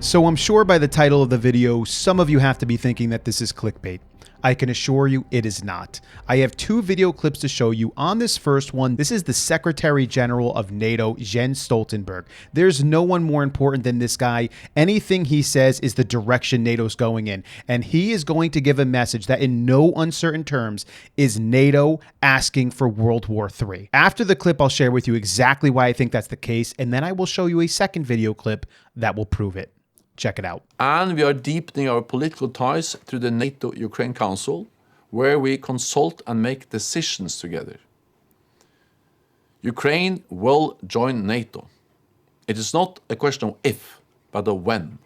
So I'm sure by the title of the video, some of you have to be thinking that this is clickbait. I can assure you it is not. I have two video clips to show you. On this first one, this is the Secretary General of NATO, Jens Stoltenberg. There's no one more important than this guy. Anything he says is the direction NATO's going in. And he is going to give a message that in no uncertain terms is NATO asking for World War III. After the clip, I'll share with you exactly why I think that's the case. And then I will show you a second video clip that will prove it. Check it out. And we are deepening our political ties through the NATO Ukraine Council, where we consult and make decisions together. Ukraine will join NATO. It is not a question of if, but of when.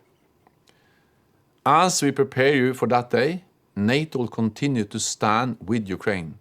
As we prepare you for that day, NATO will continue to stand with Ukraine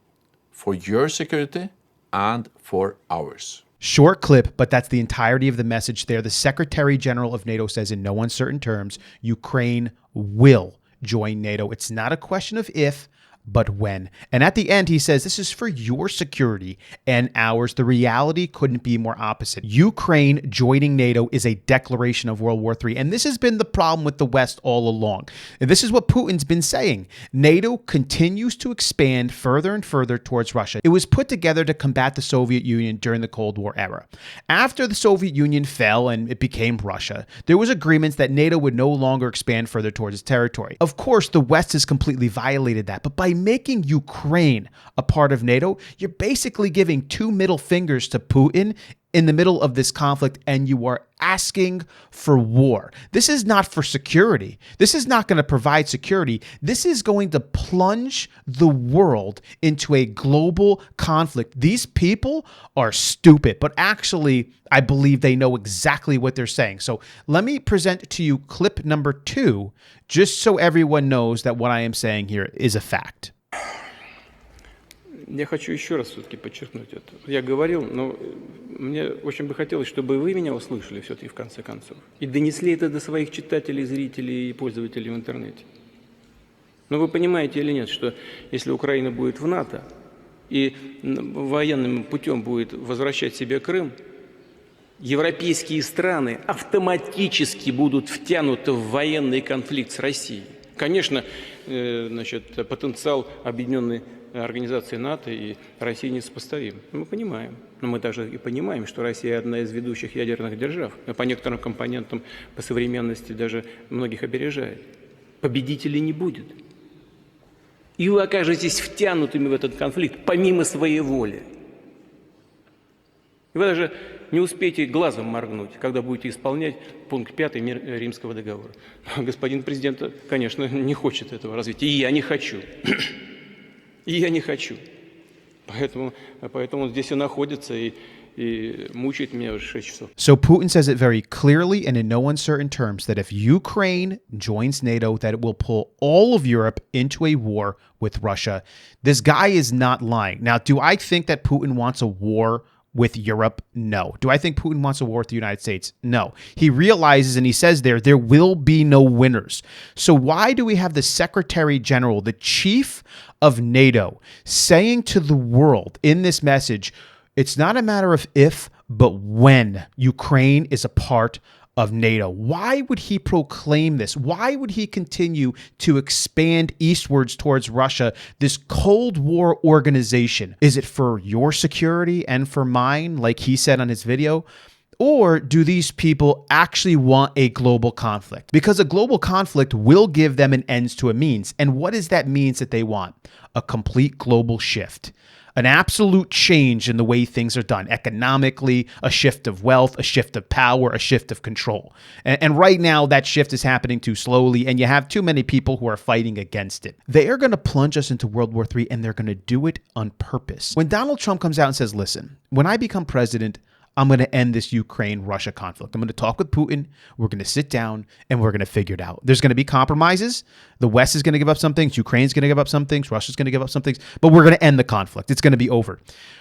for your security and for ours. Short clip, but that's the entirety of the message there. The Secretary General of NATO says in no uncertain terms, Ukraine will join NATO. It's not a question of if, but when. And at the end, he says, this is for your security and ours. The reality couldn't be more opposite. Ukraine joining NATO is a declaration of World War III. And this has been the problem with the West all along. And this is what Putin's been saying. NATO continues to expand further and further towards Russia. It was put together to combat the Soviet Union during the Cold War era. After the Soviet Union fell and it became Russia, there was agreements that NATO would no longer expand further towards its territory. Of course, the West has completely violated that, but by making Ukraine a part of NATO, you're basically giving two middle fingers to Putin in the middle of this conflict, and you are asking for war. This is not for security. This is not going to provide security. This is going to plunge the world into a global conflict. These people are stupid, but actually, I believe they know exactly what they're saying. So let me present to you clip number 2, just so everyone knows that what I am saying here is a fact. Я хочу еще раз все-таки подчеркнуть это. Я говорил, но мне очень бы хотелось, чтобы вы меня услышали все-таки в конце концов. И донесли это до своих читателей, зрителей и пользователей в интернете. Но вы понимаете или нет, что если Украина будет в НАТО и военным путем будет возвращать себе Крым, европейские страны автоматически будут втянуты в военный конфликт с Россией. Конечно, значит, потенциал объединенной организации НАТО и России несопоставим. Мы понимаем. Но мы также и понимаем, что Россия одна из ведущих ядерных держав. По некоторым компонентам, по современности даже многих опережает. Победителей не будет. И вы окажетесь втянутыми в этот конфликт помимо своей воли. И вы даже не успеете глазом моргнуть, когда будете исполнять пункт 5 Римского договора. Господин президент, конечно, не хочет этого развития. И я не хочу. И я не хочу. Поэтому здесь и находится, и мучает меня уже 6 часов. So Putin says it very clearly and in no uncertain terms that if Ukraine joins NATO, that it will pull all of Europe into a war with Russia. This guy is not lying. Now, do I think that Putin wants a war with Europe? No. Do I think Putin wants a war with the United States? No. He realizes, and he says there will be no winners. So why do we have the Secretary General, the chief of NATO, saying to the world in this message, it's not a matter of if, but when Ukraine is a part of NATO? Why would he proclaim this? Why would he continue to expand eastwards towards Russia, this Cold War organization? Is it for your security and for mine, like he said on his video? Or do these people actually want a global conflict? Because a global conflict will give them an ends to a means. And what is that means that they want? A complete global shift. An absolute change in the way things are done economically, a shift of wealth, a shift of power, a shift of control. And right now, that shift is happening too slowly, and you have too many people who are fighting against it. They are going to plunge us into World War III, and they're going to do it on purpose. When Donald Trump comes out and says, listen, when I become president, I'm going to end this Ukraine-Russia conflict. I'm going to talk with Putin. We're going to sit down and we're going to figure it out. There's going to be compromises. The West is going to give up some things. Ukraine's going to give up some things. Russia's going to give up some things. But we're going to end the conflict. It's going to be over.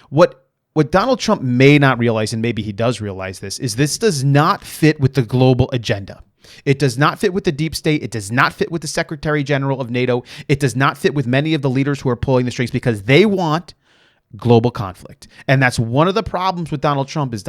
What Donald Trump may not realize, and maybe he does realize this, is this does not fit with the global agenda. It does not fit with the deep state. It does not fit with the Secretary General of NATO. It does not fit with many of the leaders who are pulling the strings because they want global conflict. And that's one of the problems with Donald Trump is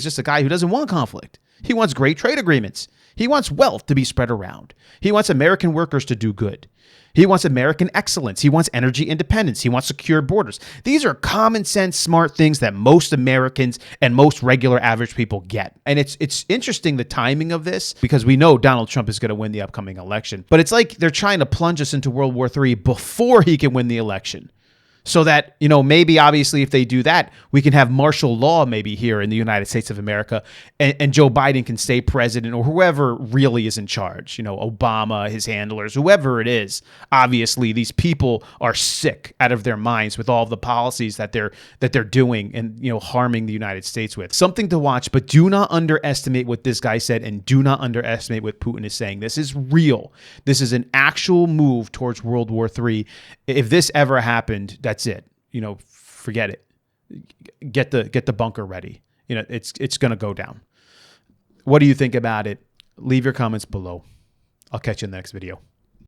just a guy who doesn't want conflict. He wants great trade agreements. He wants wealth to be spread around. He wants American workers to do good. He wants American excellence. He wants energy independence. He wants secure borders. These are common sense, smart things that most Americans and most regular average people get. And it's interesting, the timing of this, because we know Donald Trump is going to win the upcoming election. But it's like they're trying to plunge us into World War III before he can win the election. So that, maybe obviously if they do that, we can have martial law maybe here in the United States of America, and Joe Biden can stay president, or whoever really is in charge, Obama, his handlers, whoever it is. Obviously, these people are sick out of their minds with all the policies that they're doing and, harming the United States with. Something to watch, but do not underestimate what this guy said, and do not underestimate what Putin is saying. This is real. This is an actual move towards World War III. If this ever happened, that's it. Forget it. Get the bunker ready. It's going to go down. What do you think about it? Leave your comments below. I'll catch you in the next video.